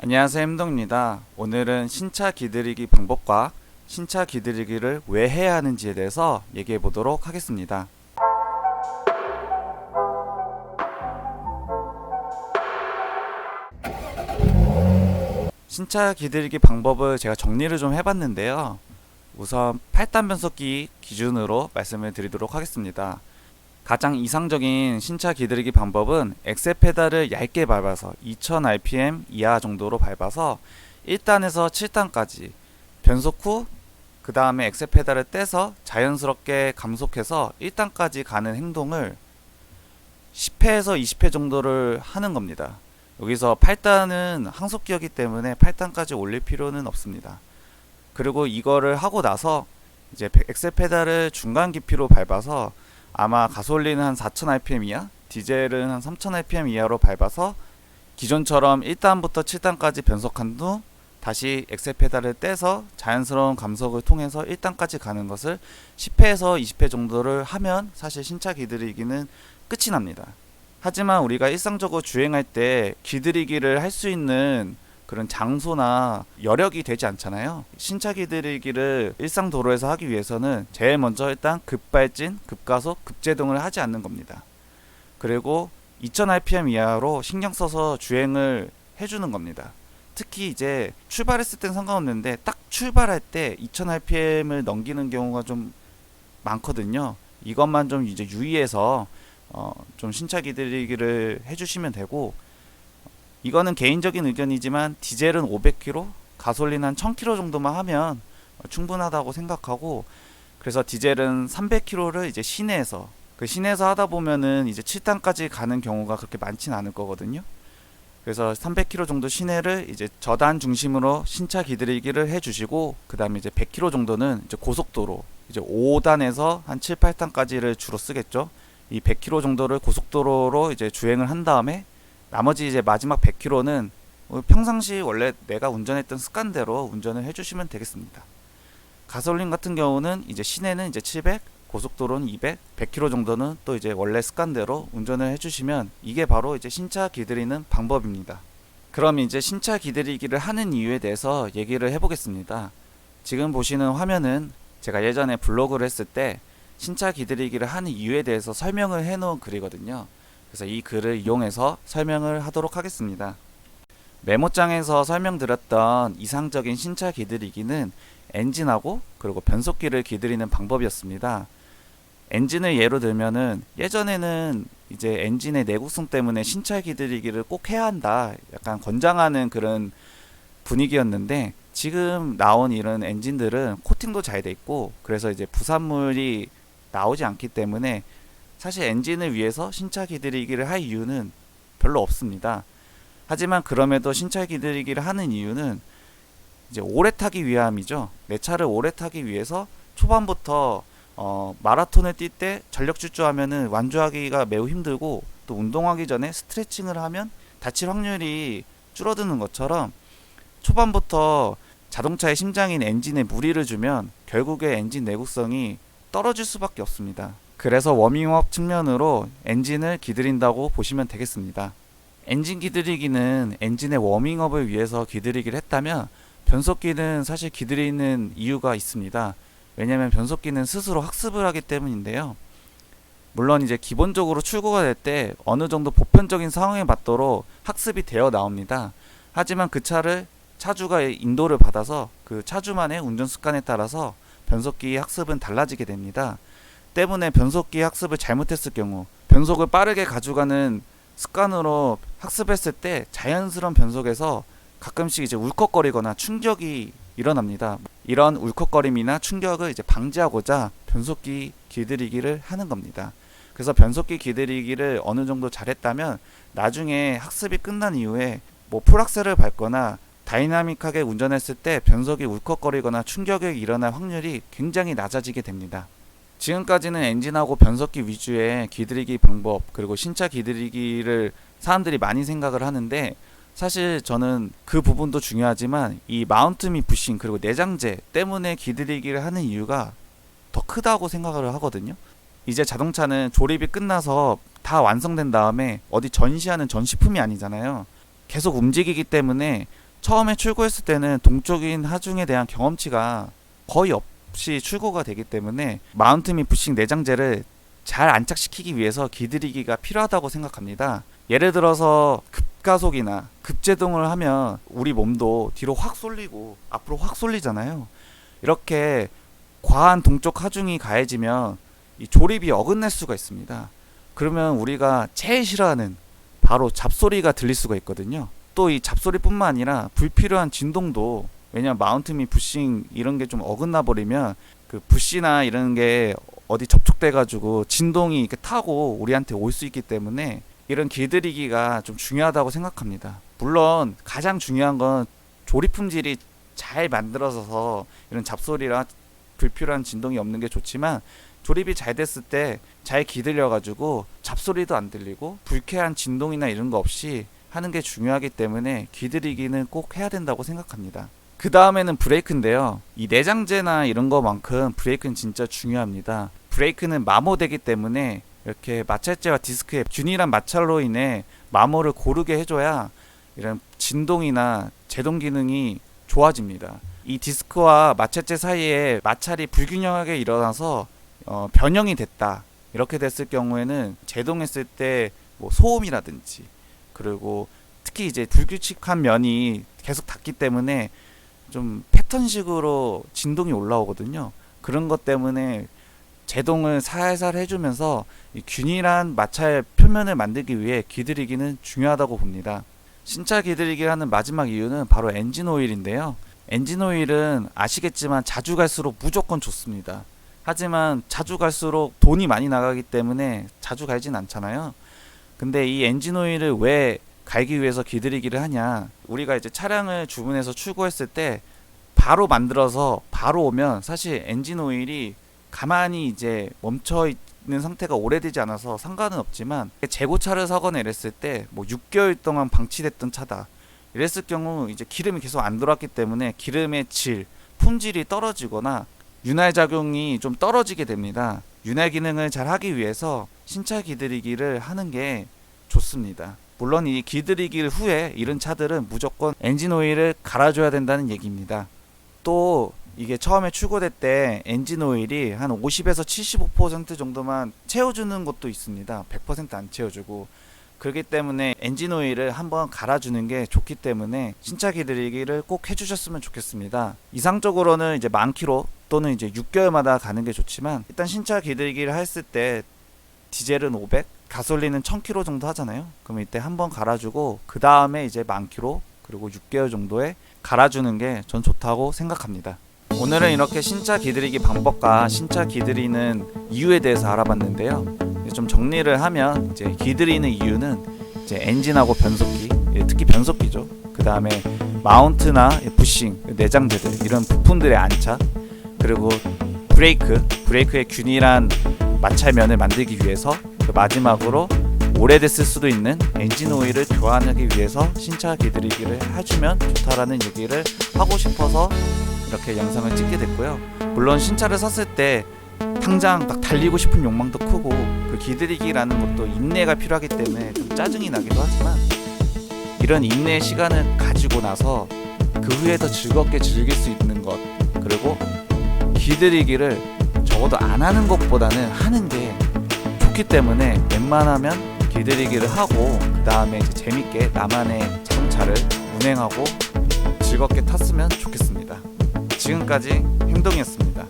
안녕하세요, 햄동입니다. 오늘은 신차 기들이기 방법과 신차 기들이기를 왜 해야 하는지에 대해서 얘기해 보도록 하겠습니다. 신차 기들이기 방법을 제가 정리를 좀 해봤는데요. 우선 8단 변속기 기준으로 말씀을 드리도록 하겠습니다. 가장 이상적인 신차 기들이기 방법은 엑셀 페달을 얇게 밟아서 2000rpm 이하 정도로 밟아서 1단에서 7단까지 변속 후 그 다음에 엑셀 페달을 떼서 자연스럽게 감속해서 1단까지 가는 행동을 10회에서 20회 정도를 하는 겁니다. 여기서 8단은 항속기이기 때문에 8단까지 올릴 필요는 없습니다. 그리고 이거를 하고 나서 이제 엑셀 페달을 중간 깊이로 밟아서 아마 가솔린은 한 4000rpm 이하, 디젤은 한 3000rpm 이하로 밟아서 기존처럼 1단부터 7단까지 변속한 후 다시 엑셀 페달을 떼서 자연스러운 감속을 통해서 1단까지 가는 것을 10회에서 20회 정도를 하면 사실 신차 기들이기는 끝이 납니다. 하지만 우리가 일상적으로 주행할 때 기들이기를 할 수 있는 그런 장소나 여력이 되지 않잖아요. 신차 기들이기를 일상 도로에서 하기 위해서는 제일 먼저 일단 급발진, 급가속, 급제동을 하지 않는 겁니다. 그리고 2000rpm 이하로 신경 써서 주행을 해주는 겁니다. 특히 이제 출발했을 땐 상관없는데 딱 출발할 때 2000rpm을 넘기는 경우가 좀 많거든요. 이것만 좀 이제 유의해서 좀 신차 기들이기를 해주시면 되고, 이거는 개인적인 의견이지만 디젤은 500km, 가솔린 한 1000km 정도만 하면 충분하다고 생각하고, 그래서 디젤은 300km를 이제 시내에서 하다 보면은 이제 7단까지 가는 경우가 그렇게 많진 않을 거거든요. 그래서 300km 정도 시내를 이제 저단 중심으로 신차 기들이기를 해주시고, 그 다음에 이제 100km 정도는 이제 고속도로 이제 5단에서 한 7, 8단까지를 주로 쓰겠죠. 이 100km 정도를 고속도로로 이제 주행을 한 다음에 나머지 이제 마지막 100km는 평상시 원래 내가 운전했던 습관대로 운전을 해주시면 되겠습니다. 가솔린 같은 경우는 이제 시내는 이제 700, 고속도로는 200, 100km 정도는 또 이제 원래 습관대로 운전을 해주시면 이게 바로 이제 신차 기들이는 방법입니다. 그럼 이제 신차 기들이기를 하는 이유에 대해서 얘기를 해보겠습니다. 지금 보시는 화면은 제가 예전에 블로그를 했을 때 신차 기들이기를 하는 이유에 대해서 설명을 해놓은 글이거든요. 그래서 이 글을 이용해서 설명을 하도록 하겠습니다. 메모장에서 설명드렸던 이상적인 신차 기들이기는 엔진하고 그리고 변속기를 기들이는 방법이었습니다. 엔진을 예로 들면은 예전에는 이제 엔진의 내구성 때문에 신차 기들이기를 꼭 해야 한다, 약간 권장하는 그런 분위기였는데, 지금 나온 이런 엔진들은 코팅도 잘 돼 있고 그래서 이제 부산물이 나오지 않기 때문에 사실 엔진을 위해서 신차 기들이기를 할 이유는 별로 없습니다. 하지만 그럼에도 신차 기들이기를 하는 이유는 이제 오래 타기 위함이죠. 내 차를 오래 타기 위해서 초반부터 마라톤을 뛸 때 전력 질주하면은 완주하기가 매우 힘들고, 또 운동하기 전에 스트레칭을 하면 다칠 확률이 줄어드는 것처럼 초반부터 자동차의 심장인 엔진에 무리를 주면 결국에 엔진 내구성이 떨어질 수밖에 없습니다. 그래서 워밍업 측면으로 엔진을 기들인다고 보시면 되겠습니다. 엔진 기들이기는 엔진의 워밍업을 위해서 기들이기를 했다면, 변속기는 사실 기들이는 이유가 있습니다. 왜냐하면 변속기는 스스로 학습을 하기 때문인데요. 물론 이제 기본적으로 출고가 될 때 어느 정도 보편적인 상황에 맞도록 학습이 되어 나옵니다. 하지만 그 차를 차주가 인도를 받아서 그 차주만의 운전 습관에 따라서 변속기의 학습은 달라지게 됩니다. 때문에 변속기 학습을 잘못했을 경우, 변속을 빠르게 가져가는 습관으로 학습했을 때 자연스러운 변속에서 가끔씩 이제 울컥거리거나 충격이 일어납니다. 이런 울컥거림이나 충격을 이제 방지하고자 변속기 기들이기를 하는 겁니다. 그래서 변속기 기들이기를 어느 정도 잘했다면 나중에 학습이 끝난 이후에 뭐 풀악셀을 밟거나 다이나믹하게 운전했을 때 변속이 울컥거리거나 충격이 일어날 확률이 굉장히 낮아지게 됩니다. 지금까지는 엔진하고 변속기 위주의 기들이기 방법, 그리고 신차 기들이기를 사람들이 많이 생각을 하는데, 사실 저는 그 부분도 중요하지만 이 마운트 및 부싱 그리고 내장재 때문에 기들이기를 하는 이유가 더 크다고 생각을 하거든요. 이제 자동차는 조립이 끝나서 다 완성된 다음에 어디 전시하는 전시품이 아니잖아요. 계속 움직이기 때문에 처음에 출고했을 때는 동적인 하중에 대한 경험치가 거의 없이 출고가 되기 때문에 마운트 및 부싱 내장재를 잘 안착시키기 위해서 기들이기가 필요하다고 생각합니다. 예를 들어서 급가속이나 급제동을 하면 우리 몸도 뒤로 확 쏠리고 앞으로 확 쏠리잖아요. 이렇게 과한 동적 하중이 가해지면 이 조립이 어긋날 수가 있습니다. 그러면 우리가 제일 싫어하는 바로 잡소리가 들릴 수가 있거든요. 또 이 잡소리뿐만 아니라 불필요한 진동도, 왜냐면 마운트 및 부싱 이런 게 좀 어긋나 버리면 그 부시나 이런 게 어디 접촉돼 가지고 진동이 이렇게 타고 우리한테 올 수 있기 때문에 이런 길들이기가 좀 중요하다고 생각합니다. 물론 가장 중요한 건 조립 품질이 잘 만들어져서 이런 잡소리나 불필요한 진동이 없는 게 좋지만, 조립이 잘 됐을 때 잘 기들려 가지고 잡소리도 안 들리고 불쾌한 진동이나 이런 거 없이 하는 게 중요하기 때문에 기들이기는 꼭 해야 된다고 생각합니다. 그 다음에는 브레이크인데요. 이 내장재나 이런 거만큼 브레이크는 진짜 중요합니다. 브레이크는 마모되기 때문에 이렇게 마찰재와 디스크의 균일한 마찰로 인해 마모를 고르게 해줘야 이런 진동이나 제동 기능이 좋아집니다. 이 디스크와 마찰재 사이에 마찰이 불균형하게 일어나서 변형이 됐다, 이렇게 됐을 경우에는 제동했을 때 뭐 소음이라든지, 그리고 특히 이제 불규칙한 면이 계속 닿기 때문에 좀 패턴식으로 진동이 올라오거든요. 그런 것 때문에 제동을 살살 해주면서 이 균일한 마찰 표면을 만들기 위해 기들이기는 중요하다고 봅니다. 신차 기들이기를 하는 마지막 이유는 바로 엔진 오일인데요. 엔진 오일은 아시겠지만 자주 갈수록 무조건 좋습니다. 하지만 자주 갈수록 돈이 많이 나가기 때문에 자주 갈진 않잖아요. 근데 이 엔진 오일을 왜 갈기 위해서 기들이기를 하냐, 우리가 이제 차량을 주문해서 출고했을 때 바로 만들어서 바로 오면 사실 엔진 오일이 가만히 이제 멈춰 있는 상태가 오래되지 않아서 상관은 없지만, 재고차를 사거나 이랬을 때 뭐 6개월 동안 방치됐던 차다 이랬을 경우 이제 기름이 계속 안 돌았기 때문에 기름의 질, 품질이 떨어지거나 윤활 작용이 좀 떨어지게 됩니다. 윤활 기능을 잘 하기 위해서 신차 기들이기를 하는 게 좋습니다. 물론 이 기들이기 후에 이런 차들은 무조건 엔진 오일을 갈아줘야 된다는 얘기입니다. 또 이게 처음에 출고될 때 엔진 오일이 한 50에서 75% 정도만 채워주는 것도 있습니다. 100% 안 채워주고. 그렇기 때문에 엔진 오일을 한번 갈아주는 게 좋기 때문에 신차 기들이기를 꼭 해주셨으면 좋겠습니다. 이상적으로는 이제 만 킬로 또는 이제 6개월마다 가는 게 좋지만, 일단 신차 기들이기를 했을 때 디젤은 500, 가솔린은 1000km 정도 하잖아요. 그럼 이때 한번 갈아주고 그 다음에 이제 만 킬로 그리고 6개월 정도에 갈아주는 게 전 좋다고 생각합니다. 오늘은 이렇게 신차 기들이기 방법과 신차 기들이는 이유에 대해서 알아봤는데요. 좀 정리를 하면 이제 기들이는 이유는 이제 엔진하고 변속기, 특히 변속기죠. 그 다음에 마운트나 부싱, 내장재들 이런 부품들의 안착, 그리고 브레이크의 균일한 마찰면을 만들기 위해서, 그 마지막으로 오래됐을 수도 있는 엔진 오일을 교환하기 위해서 신차 기들이기를 해주면 좋다라는 얘기를 하고 싶어서 이렇게 영상을 찍게 됐고요. 물론 신차를 샀을 때 당장 막 달리고 싶은 욕망도 크고 그 기들이기라는 것도 인내가 필요하기 때문에 좀 짜증이 나기도 하지만, 이런 인내의 시간을 가지고 나서 그 후에 더 즐겁게 즐길 수 있는 것, 그리고 기들이기를 적어도 안 하는 것보다는 하는 게 좋기 때문에 웬만하면 기들이기를 하고 그 다음에 이제 재밌게 나만의 자동차를 운행하고 즐겁게 탔으면 좋겠습니다. 지금까지 행동이었습니다.